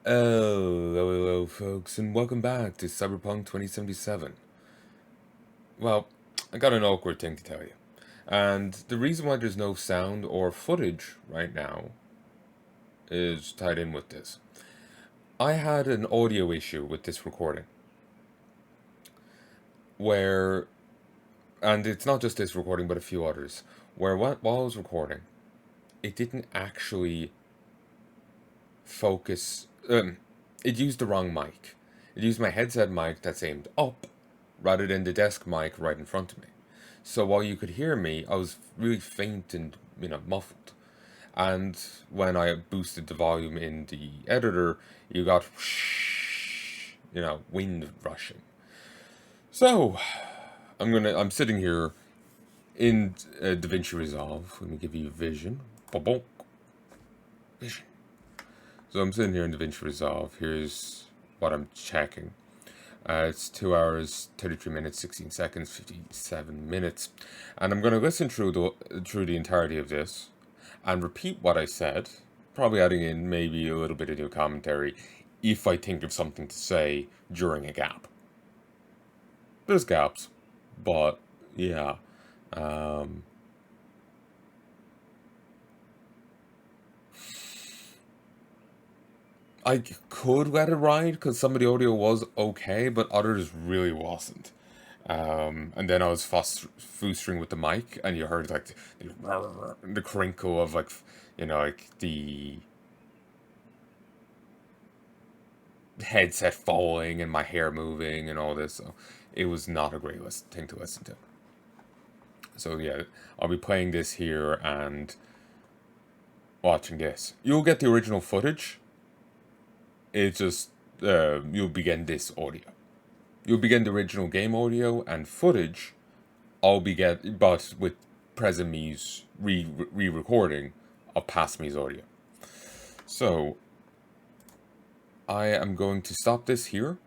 Hello, folks, and welcome back to Cyberpunk 2077. Well, I got an awkward thing to tell you. And the reason why there's no sound or footage right now is tied in with this. I had an audio issue with this recording where, and it's not just this recording but a few others, where while I was recording, it didn't actually focus. It used the wrong mic. It used my headset mic that's aimed up rather than the desk mic right in front of me. So while you could hear me, I was really faint and, muffled. And when I boosted the volume in the editor, you got, wind rushing. So I'm sitting here in DaVinci Resolve. Let me give you a vision. Vision. So I'm sitting here in DaVinci Resolve. Here's what I'm checking. It's 2 hours, 33 minutes, 16 seconds, 57 minutes. And I'm going to listen through the entirety of this and repeat what I said, probably adding in maybe a little bit of new commentary if I think of something to say during a gap. There's gaps, but yeah. I could let it ride because some of the audio was okay, but others really wasn't. And then I was foostering with the mic, and you heard like the crinkle of like the headset falling and my hair moving and all this. So it was not a great thing to listen to. So yeah, I'll be playing this here and watching this. You'll get the original footage. It's just you'll be getting this audio. You'll be getting the original game audio and footage. But with present me's re-recording of past me's audio. So I am going to stop this here.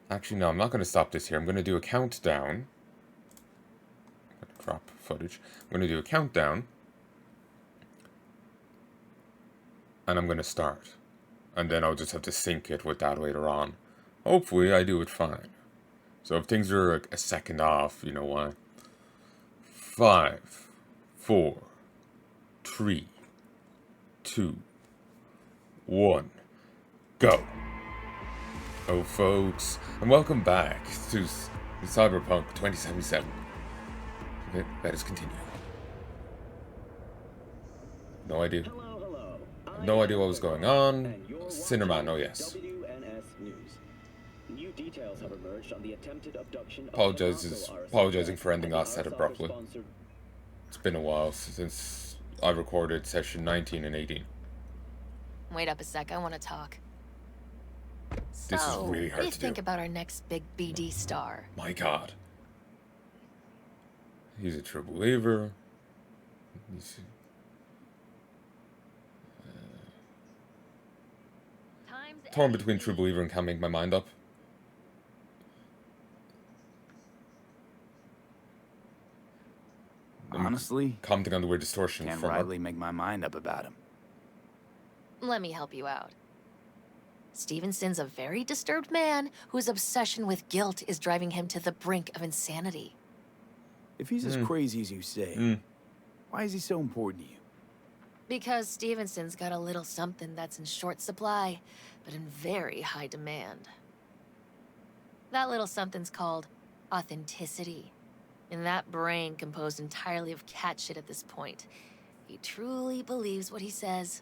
Actually, no, I'm not going to stop this here. I'm going to do a countdown. Crop footage. I'm going to do a countdown. And I'm going to start. And then I'll just have to sync it with that later on. Hopefully I do it fine. So if things are a second off, you know why. 5, 4, 3, 2, 1, go. Oh, folks, and welcome back to Cyberpunk 2077. Okay, let us continue. No idea. No idea what was going on. Sinnerman, oh yes. New details have emerged on the attempted abduction Apologizing for ending our set abruptly. It's been a while since I recorded session 19 and 18. Wait up a sec, I want to talk. This is really hard to do. What do you think about our next big BD star? My god. He's a true believer. Torn between true believer and can't make my mind up. Honestly, commenting on the weird distortion can't from rightly make my mind up about him. Let me help you out. Stevenson's a very disturbed man whose obsession with guilt is driving him to the brink of insanity. If he's as crazy as you say, why is he so important to you? Because Stevenson's got a little something that's in short supply, but in very high demand. That little something's called authenticity. And that brain composed entirely of cat shit at this point. He truly believes what he says.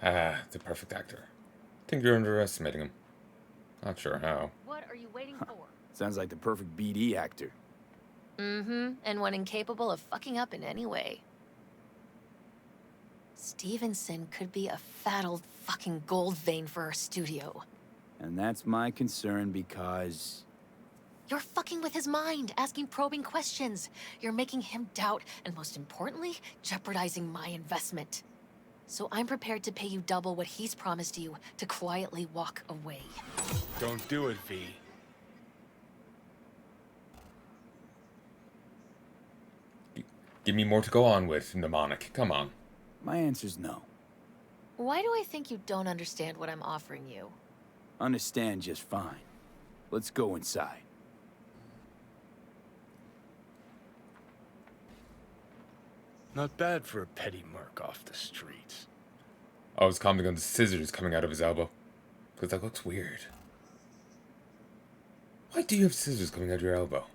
The perfect actor. Think you're underestimating him. Not sure how. What are you waiting for? Sounds like the perfect BD actor. Mm-hmm, and one incapable of fucking up in any way. Stevenson could be a fat old fucking gold vein for our studio. And that's my concern because... You're fucking with his mind, asking probing questions. You're making him doubt, and most importantly, jeopardizing my investment. So I'm prepared to pay you double what he's promised you to quietly walk away. Don't do it, V. Give me more to go on with, mnemonic. Come on. My answer's no. Why do I think you don't understand what I'm offering you? Understand just fine. Let's go inside. Not bad for a petty merc off the streets. I was commenting on the scissors coming out of his elbow. Because that looks weird. Why do you have scissors coming out of your elbow?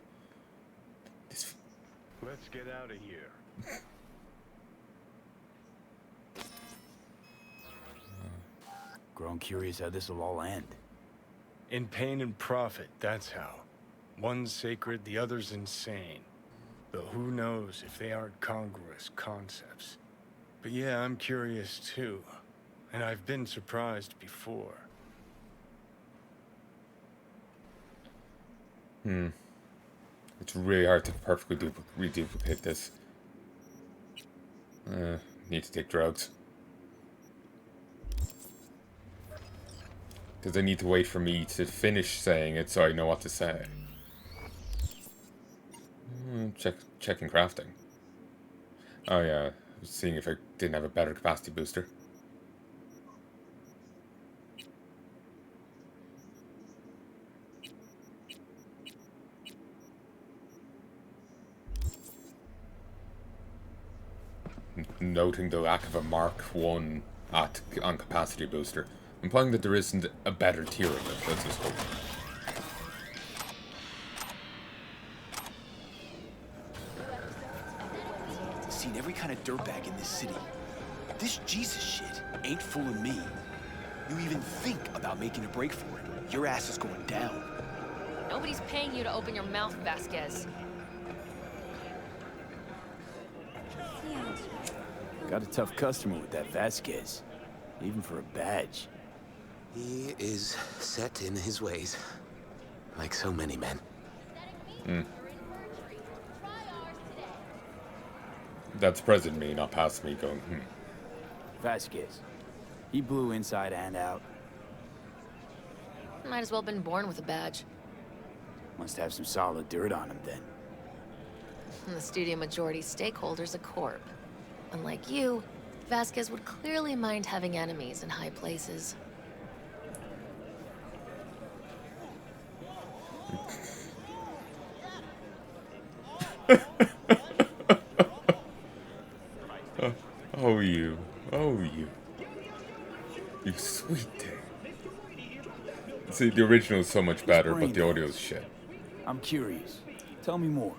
Let's get out of here. Grown curious how this'll all end. In pain and profit, that's how. One's sacred, the other's insane. Though who knows if they aren't congruous concepts. But yeah, I'm curious too. And I've been surprised before. It's really hard to perfectly reduplicate this. Need to take drugs. Because I need to wait for me to finish saying it so I know what to say. Checking crafting. Oh yeah, I was seeing if I didn't have a better capacity booster. Noting the lack of a Mark 1 on capacity booster, implying that there isn't a better tier of it. Let's just hope. Seen every kind of dirtbag in this city. This Jesus shit ain't fooling me. You even think about making a break for it, your ass is going down. Nobody's paying you to open your mouth, Vasquez. Got a tough customer with that Vasquez, even for a badge. He is set in his ways, like so many men. That's present me, not past me going, Vasquez. He blew inside and out. Might as well have been born with a badge. Must have some solid dirt on him then. And the studio majority stakeholder's a corp. Unlike you, Vasquez would clearly mind having enemies in high places. Oh, you. Oh, you. You sweet thing. See, the original is so much better, but the audio is shit. I'm curious. Tell me more.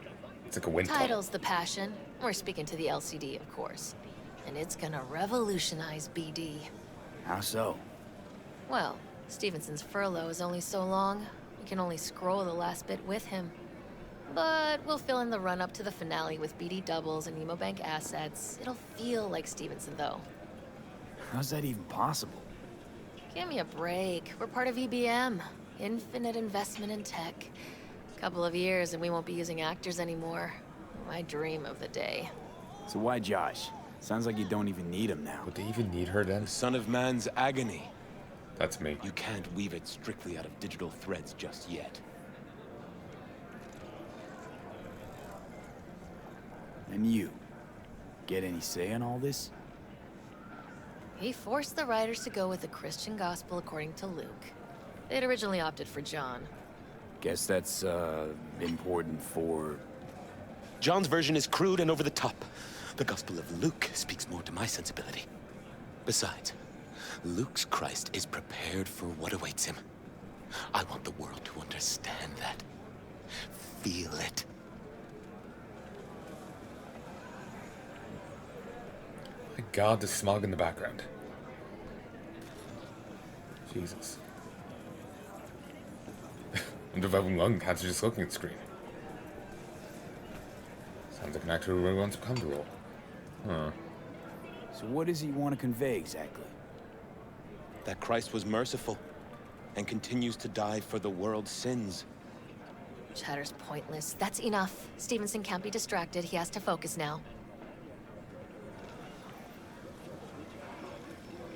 It's like a wind Title's the passion. We're speaking to the LCD, of course. And it's gonna revolutionize BD. How so? Well, Stevenson's furlough is only so long. We can only scroll the last bit with him. But we'll fill in the run-up to the finale with BD doubles and Nemobank assets. It'll feel like Stevenson, though. How's that even possible? Give me a break. We're part of EBM. Infinite investment in tech. Couple of years and we won't be using actors anymore. My dream of the day. So why Josh? Sounds like you don't even need him now. Would they even need her then? The son of man's agony. That's me. You can't weave it strictly out of digital threads just yet. And you? Get any say in all this? He forced the writers to go with the Christian gospel according to Luke. They'd originally opted for John. Guess that's, important for... John's version is crude and over the top. The Gospel of Luke speaks more to my sensibility. Besides, Luke's Christ is prepared for what awaits him. I want the world to understand that. Feel it. My God, the smog in the background. Jesus. I'm developing lung cancer just looking at the screen. Sounds like an actor who really wants to come to role. Huh. So what does he want to convey exactly? That Christ was merciful and continues to die for the world's sins. Chatter's pointless. That's enough. Stevenson can't be distracted. He has to focus now.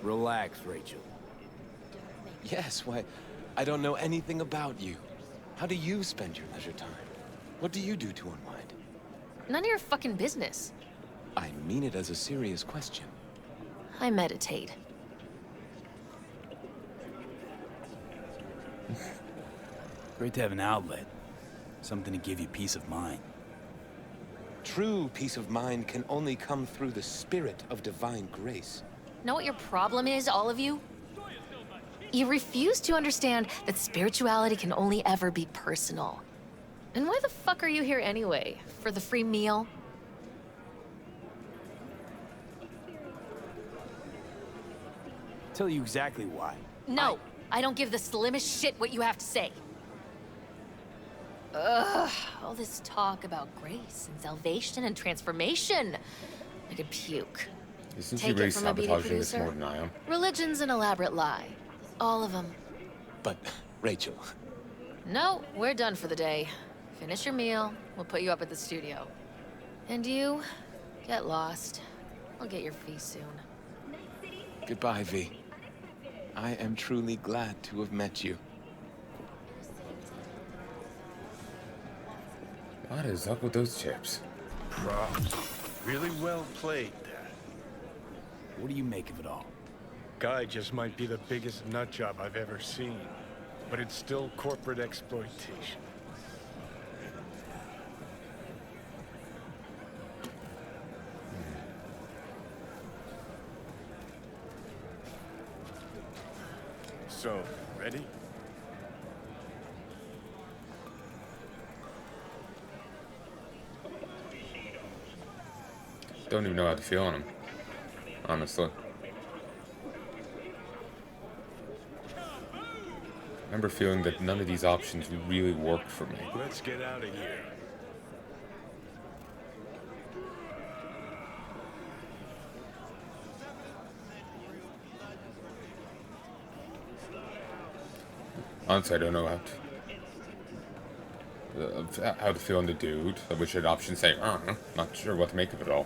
Relax, Rachel. Yes, why, I don't know anything about you. How do you spend your leisure time? What do you do to unwind? None of your fucking business. mean it as a serious question. I meditate. Great to have an outlet. Something to give you peace of mind. True peace of mind can only come through the spirit of divine grace. Know what your problem is, all of you? You refuse to understand that spirituality can only ever be personal. And why the fuck are you here anyway? For the free meal? Tell you exactly why. No, I don't give the slimmest shit what you have to say. Ugh, all this talk about grace and salvation and transformation. I could puke. Isn't she Take really it from a beauty sabotaging this producer. more than I am? Religion's an elaborate lie. All of them. But, Rachel, No, we're done for the day. Finish your meal, we'll put you up at the studio. And you, get lost. I'll get your fee soon. goodbye, V. I am truly glad to have met you. What is up with those chips? Props. Really well played there. What do you make of it all? Guy just might be the biggest nut job I've ever seen, but it's still corporate exploitation. So, ready? Don't even know how to feel on him, honestly. I remember feeling that none of these options really worked for me. Let's get out of here. Honestly, I don't know how to feel on the dude. I wish I had options saying, not sure what to make of it all.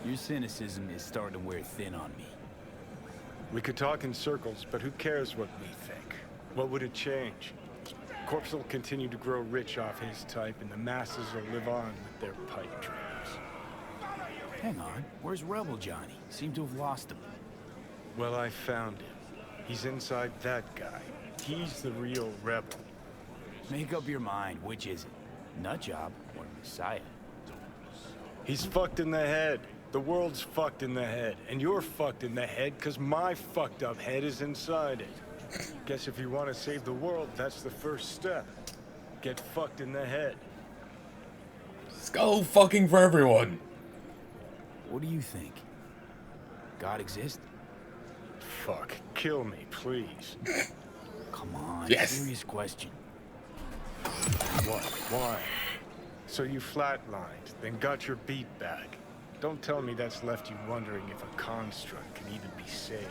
Your cynicism is starting to wear thin on me. We could talk in circles, but who cares what we think? What would it change? Corpse will continue to grow rich off his type, and the masses will live on with their pipe dreams. Hang on, where's Rebel Johnny? Seem to have lost him. Well, I found him. He's inside that guy. He's the real rebel. Make up your mind, which is it? Nutjob or Messiah? He's fucked in the head. The world's fucked in the head. And you're fucked in the head because my fucked up head is inside it. Guess if you want to save the world, that's the first step. Get fucked in the head. Skull fucking for everyone! What do you think? God exists? Fuck. Kill me, please. Come on, Yes. serious question. What? Why? So you flatlined, then got your beat back. Don't tell me that's left you wondering if a construct can even be saved.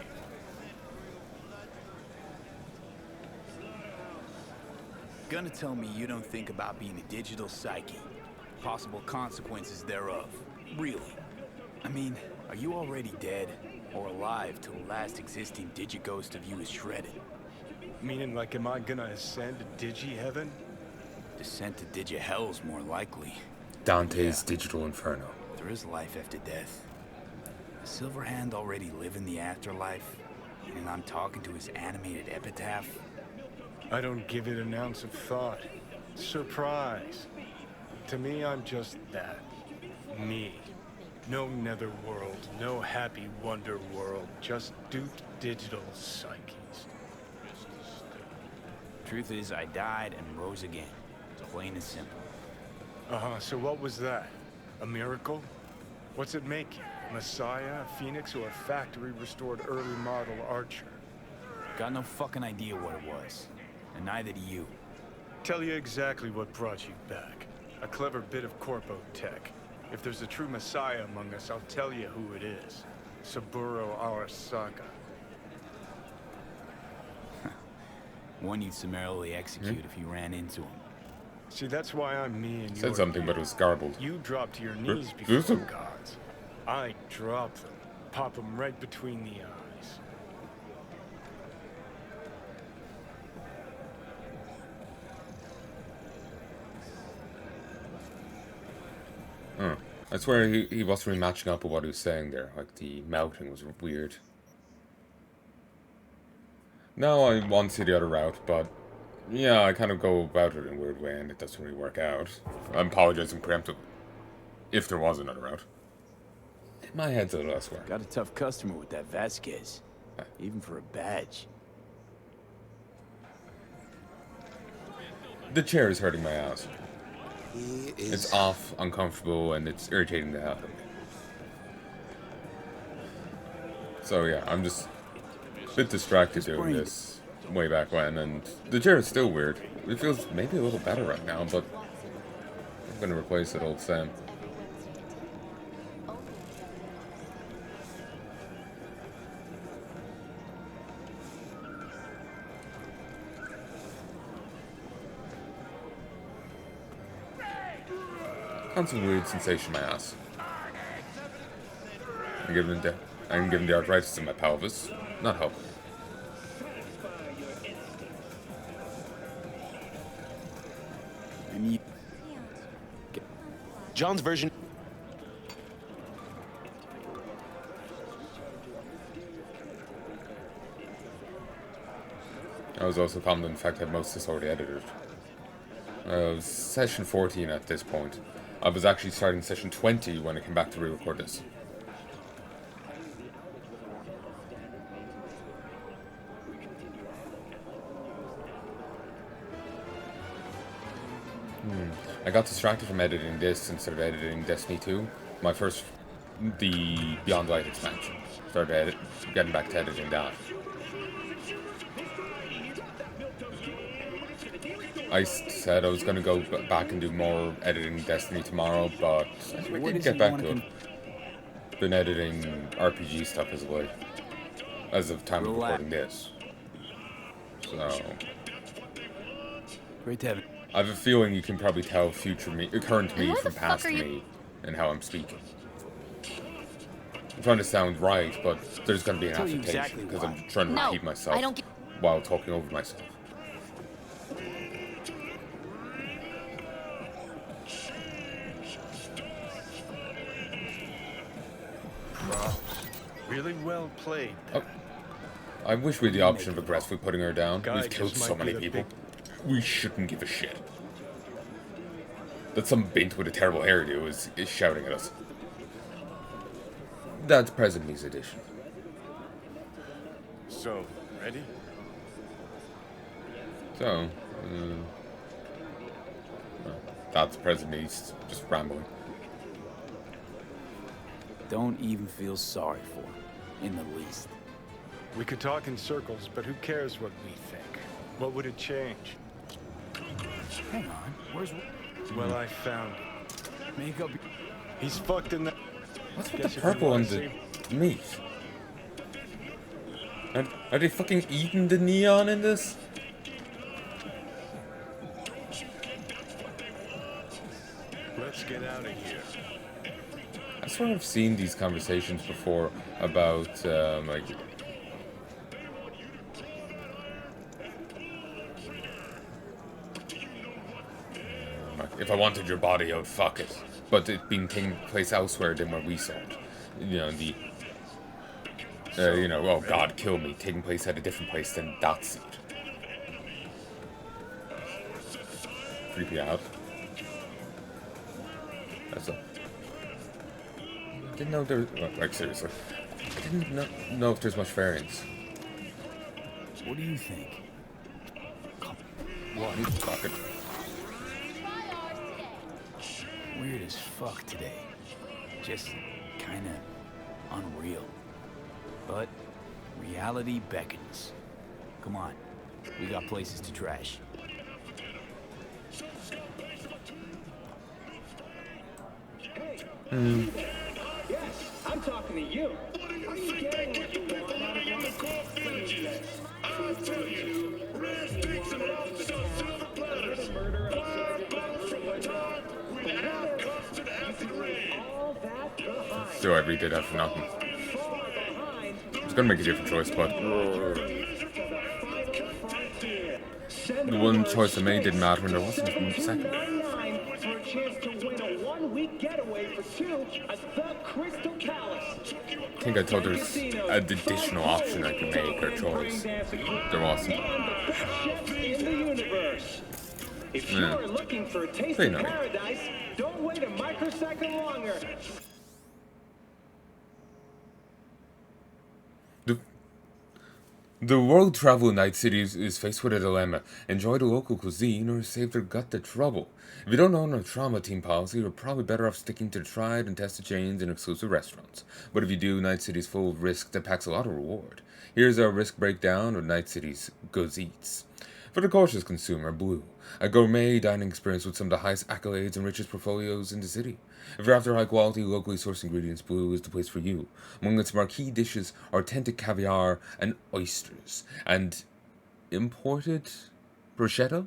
Gonna tell me you don't think about being a digital psyche? Possible consequences thereof. Really? I mean, are you already dead? Or alive till the last existing digighost of you is shredded? Meaning, like, am I gonna ascend to digi-heaven? Descent to digi-hell's more likely. Dante's Digital Inferno. There is life after death. Does Silverhand already live in the afterlife? And I'm talking to his animated epitaph? I don't give it an ounce of thought. Surprise. To me, I'm just that. Me. No netherworld, no happy wonder world, just duped digital psyches. Truth is, I died and rose again. Plain and simple. Uh-huh, so what was that? A miracle? What's it make you? Messiah, a phoenix, or a factory-restored early model archer? Got no fucking idea what it was. And neither do you. Tell you exactly what brought you back. A clever bit of corpo tech. If there's a true Messiah among us, I'll tell you who it is. Saburo Arasaka. One you'd summarily execute if you ran into him. See, that's why I'm me and you. Said something, but it was garbled. You drop to your knees Who's before him? gods. I drop them. Pop them right between the eyes. I swear he wasn't really matching up with what he was saying there. Like, the mouthing was weird. Now I want to see the other route, but yeah, I kind of go about it in a weird way, and it doesn't really work out. I'm apologizing preemptively. If there was another route. My head's a little elsewhere. Got a tough customer with that Vasquez. Even for a badge. The chair is hurting my ass. He is... It's off, uncomfortable, and it's irritating the hell out of me. So yeah, I'm just a bit distracted doing this way back when, and the chair is still weird. It feels maybe a little better right now, but I'm gonna replace it all the same. Found some weird sensation in my ass. I'm giving the arthritis in my pelvis. Not helping. And you... John's version... I was also commenting on the fact that most of this already edited. It was session 14 at this point. I was actually starting session 20 when I came back to re-record this. I got distracted from editing this instead of editing Destiny 2. The Beyond Light expansion. Started getting back to editing that. I said I was going to go back and do more editing Destiny tomorrow, but I didn't get back to it. Been editing RPG stuff as well, as of time of recording this. So, Great to have you. I have a feeling you can probably tell current me from past me, and how I'm speaking. I'm trying to sound right, but there's going to be an affectation because I'm trying to repeat myself while talking over myself. Really well played. Oh, I wish we had the option of aggressively putting her down. We've killed so many people. We shouldn't give a shit. That some bint with a terrible hairdo is shouting at us. That's President Lee's edition. So, ready? So, that's President Lee's just rambling. Don't even feel sorry for him, in the least. We could talk in circles, but who cares what we think? What would it change? Hang on, where's... Well, I found it. Makeup... He's fucked in the... What's with the purple on the meat? Are they fucking eating the neon in this? Let's get out of here. I swear I've seen these conversations before about, like... If I wanted your body, I would fuck it. But it being taking place elsewhere than where we saw it. You know, oh God, kill me, taking place at a different place than that seat. Creepy out. That's a... I didn't know there was... like, seriously. I didn't know if there's much variance. What do you think? What? Fuck it. Weird as fuck today. Just kinda unreal. But reality beckons. Come on, we got places to trash. Yes, I'm talking to you. Are you getting what you want out of life? I'll tell you, red sticks and lobster, silver platters, we have custard acid rain. All that behind. Still, I redid that for nothing. Far behind. I was gonna make a different choice, but... the one choice I made didn't matter, and there wasn't a second. chance to win a one-week getaway for two at the Crystal Palace. I think I told there's an additional option I could make or choice. There wasn't. And the best chefs in the universe. If you're looking for a taste Pretty of nice. paradise, don't wait a microsecond longer. The world travel in Night City is faced with a dilemma. Enjoy the local cuisine or save their gut to trouble. If you don't own a trauma team policy, you're probably better off sticking to tried and tested chains and exclusive restaurants. But if you do, Night City's full of risk that packs a lot of reward. Here's our risk breakdown of Night City's Goods Eats. For the cautious consumer, Blue, a gourmet dining experience with some of the highest accolades and richest portfolios in the city. If you're after high-quality, locally sourced ingredients, Blue is the place for you. Among its marquee dishes are authentic caviar and oysters, and imported prosciutto.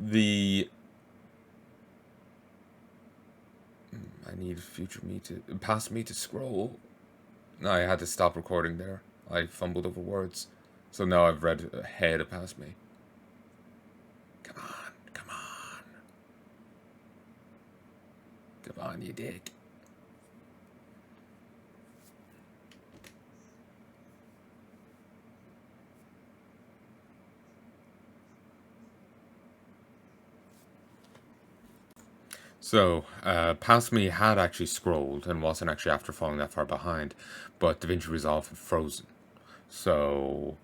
I need past me to scroll. I had to stop recording there. I fumbled over words. So now I've read ahead past me. Come on, come on. Come on, you dick. So, past me had actually scrolled and wasn't actually after falling that far behind, but DaVinci Resolve had frozen. So,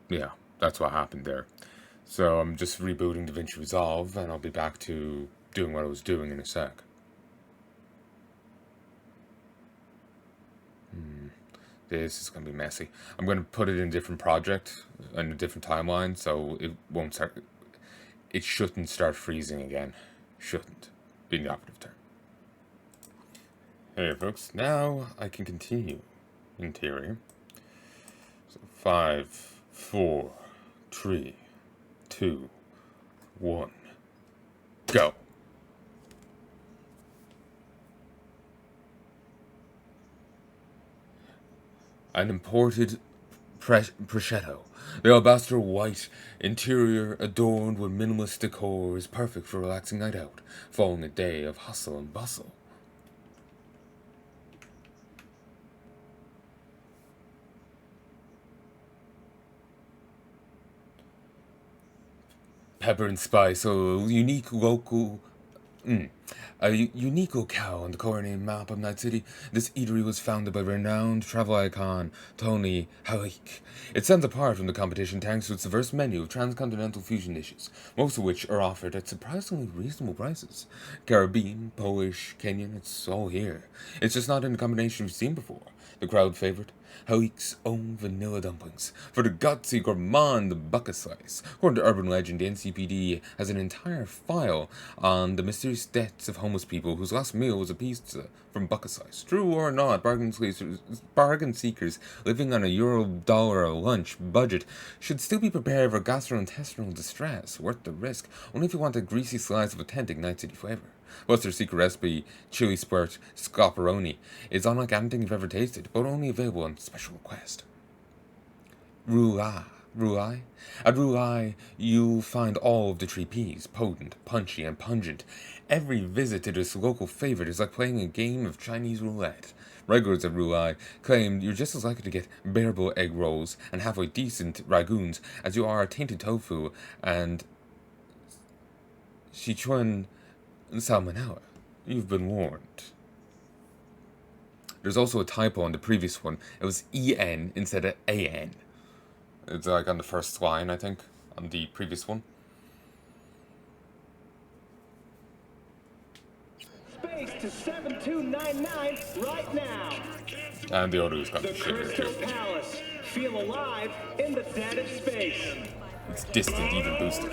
yeah, that's what happened there. So I'm just rebooting DaVinci Resolve, and I'll be back to doing what I was doing in a sec. This is going to be messy. I'm going to put it in a different project, in a different timeline, so it won't start... It shouldn't start freezing again. Shouldn't. Being the operative term. Hey folks, now I can continue, in theory. So 5, 4, 3, 2, 1, go! An imported prosciutto. The alabaster white interior adorned with minimalist decor is perfect for a relaxing night out, following a day of hustle and bustle. Pepper and spice, a unique local... A unique locale on the coordinated map of Night City, this eatery was founded by renowned travel icon Tony Heya. It stands apart from the competition thanks to its diverse menu of transcontinental fusion dishes, most of which are offered at surprisingly reasonable prices. Caribbean, Polish, Kenyan, it's all here. It's just not in the combination we've seen before. The crowd favorite, Heya's own vanilla dumplings. For the gutsy gourmand bucket slice. According to urban legend, the NCPD has an entire file on the mysterious deaths of homeless people whose last meal was a pizza from bucket slice. True or not, bargain seekers living on a euro-dollar a lunch budget should still be prepared for gastrointestinal distress. Worth the risk, only if you want a greasy slice of authentic Night City flavor. What's their secret recipe? Chili squirt scopperoni. It's unlike anything you've ever tasted, but only available on special request. Roulai. At Roulai, you'll find all of the three P's, potent, punchy, and pungent. Every visit to this local favorite is like playing a game of Chinese roulette. Regulars at Roulai claim you're just as likely to get bearable egg rolls and halfway decent ragoons as you are tainted tofu and Sichuan salmonella. You've been warned. There's also a typo on the previous one. It was EN instead of AN. It's like on the first line, I think, on the previous one. Space to 7299 right now. And the other's got The the shit here Crystal too. Palace. Feel alive in the dead of space. It's distant, even boosted.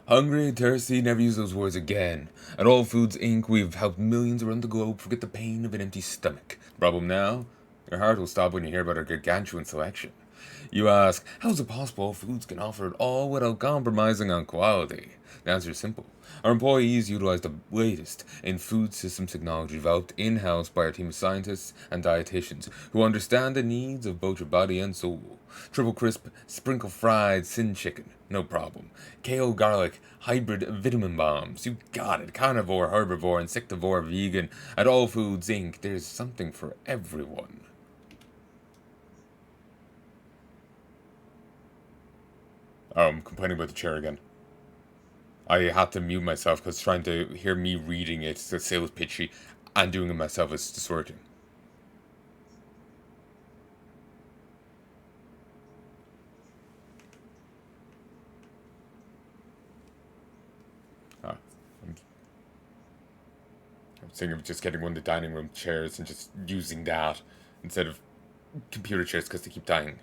Hungry, thirsty, never use those words again. At All Foods Inc., we've helped millions around the globe forget the pain of an empty stomach. The problem now? Your heart will stop when you hear about our gargantuan selection. You ask, how is it possible foods can offer it all without compromising on quality? The answer is simple. Our employees utilize the latest in food systems technology developed in-house by our team of scientists and dietitians who understand the needs of both your body and soul. Triple crisp, sprinkle fried sin chicken, no problem. Kale garlic, hybrid vitamin bombs, you got it. Carnivore, herbivore, insectivore, vegan. At All Foods Inc., there's something for everyone. Oh, I'm complaining about the chair again. I had to mute myself because trying to hear me reading it, the sales pitchy, and doing it myself is distorting. I'm thinking of just getting one of the dining room chairs and just using that instead of computer chairs because they keep dying.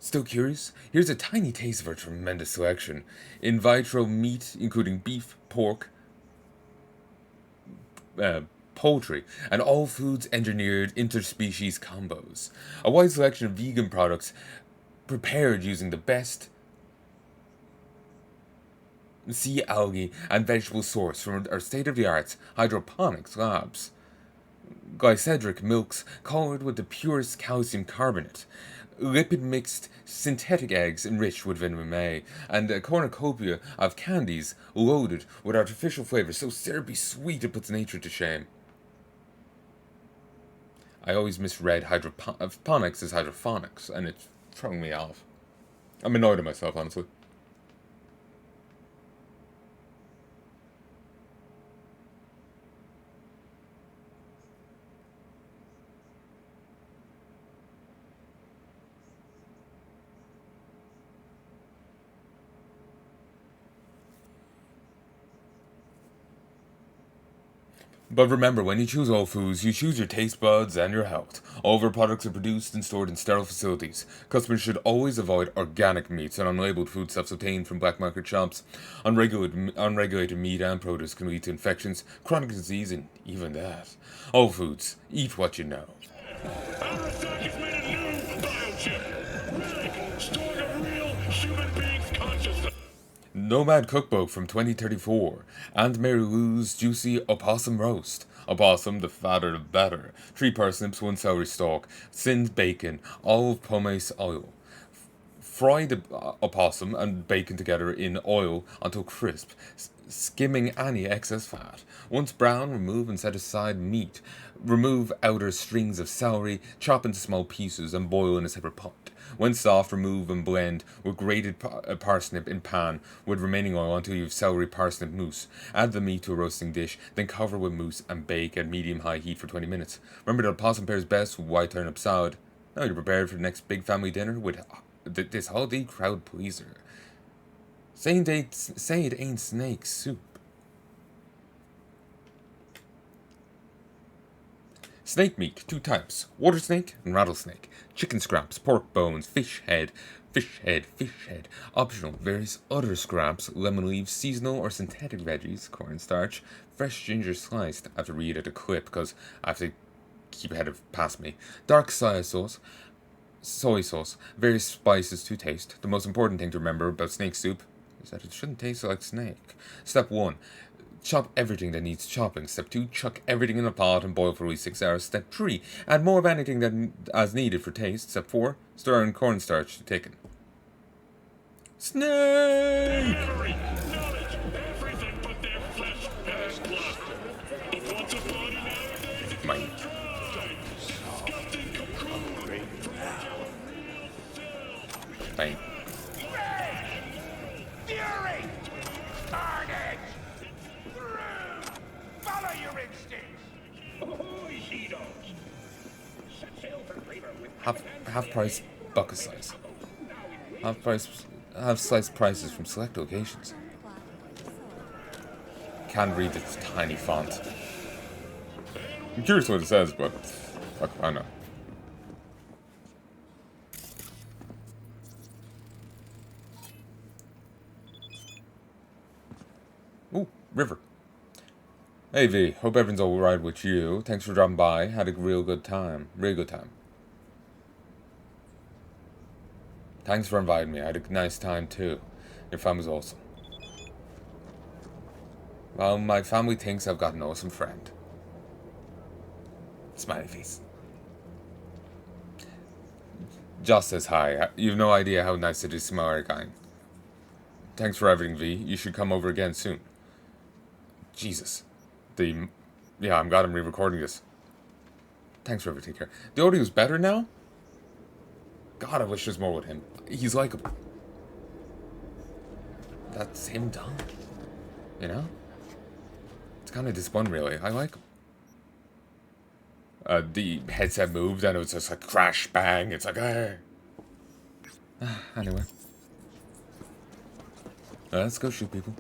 Still curious? Here's a tiny taste of our tremendous selection. In vitro meat, including beef, pork, poultry, and all foods engineered interspecies combos. A wide selection of vegan products prepared using the best sea algae and vegetable source from our state-of-the-art hydroponics labs. Glycedric milks colored with the purest calcium carbonate, lipid-mixed synthetic eggs enriched with vitamin A, and a cornucopia of candies loaded with artificial flavors so syrupy sweet it puts nature to shame. I always misread hydroponics as hydrophonics, and it's throwing me off. I'm annoyed at myself, honestly. But remember, when you choose Whole Foods, you choose your taste buds and your health. All of our products are produced and stored in sterile facilities. Customers should always avoid organic meats and unlabeled foodstuffs obtained from black market shops. Unregulated meat and produce can lead to infections, chronic disease, and even death. Whole Foods, eat what you know. Our research has made a new biochip. Relic, stored a real human being's consciousness. Nomad Cookbook from 2034, Aunt Mary Lou's Juicy Opossum Roast. Opossum, the fatter the better. 3 parsnips, 1 celery stalk, tinned bacon, olive pomace oil. Fry the opossum and bacon together in oil until crisp, skimming any excess fat. Once brown, remove and set aside meat. Remove outer strings of celery, chop into small pieces, and boil in a separate pot. When soft, remove and blend with grated parsnip in pan with remaining oil until you have celery parsnip mousse. Add the meat to a roasting dish, then cover with mousse and bake at medium-high heat for 20 minutes. Remember that opossum pairs best with white turnip salad. Now you're prepared for the next big family dinner with this holiday crowd pleaser. Say it ain't snake soup. Snake meat, 2 types, water snake and rattlesnake. Chicken scraps, pork bones, fish head. Optional, various other scraps, lemon leaves, seasonal or synthetic veggies, cornstarch, fresh ginger sliced. I have to read at a clip because I have to keep ahead of past me. Dark soy sauce, various spices to taste. The most important thing to remember about snake soup is that it shouldn't taste like snake. Step 1. Chop everything that needs chopping. Step 2. Chuck everything in a pot and boil for at least 6 hours. Step 3. Add more of anything that as needed for taste. Step 4. Stir in cornstarch to thicken. Snake! Memory, knowledge, everything but their flesh and blood. But what's a body nowadays? Mine. Disgusting cocoon. Fine. Fury! Carnage! Follow your instincts! Ahoy, sea dogs! Set sail for Crater with Half price bucket size. Half slice prices from select locations. Can't read its tiny font. I'm curious what it says, but fuck, I know. Ooh, river. Hey V, hope everything's alright with you. Thanks for dropping by. Had a real good time. Really good time. Thanks for inviting me. I had a nice time too. Your fam was awesome. Well, my family thinks I've got an awesome friend. Smiley face. Joss says hi. You've no idea how nice it is to my kind. Thanks for everything, V. You should come over again soon. Jesus. Yeah, I'm glad I'm re-recording this. Thanks for everything, care. The audio's better now? God, I wish there's more with him. He's likable. That's him done. You know? It's kind of disappointing, really. I like him. The headset moved and it was just like crash, bang. It's like, hey. Anyway. Let's go shoot people.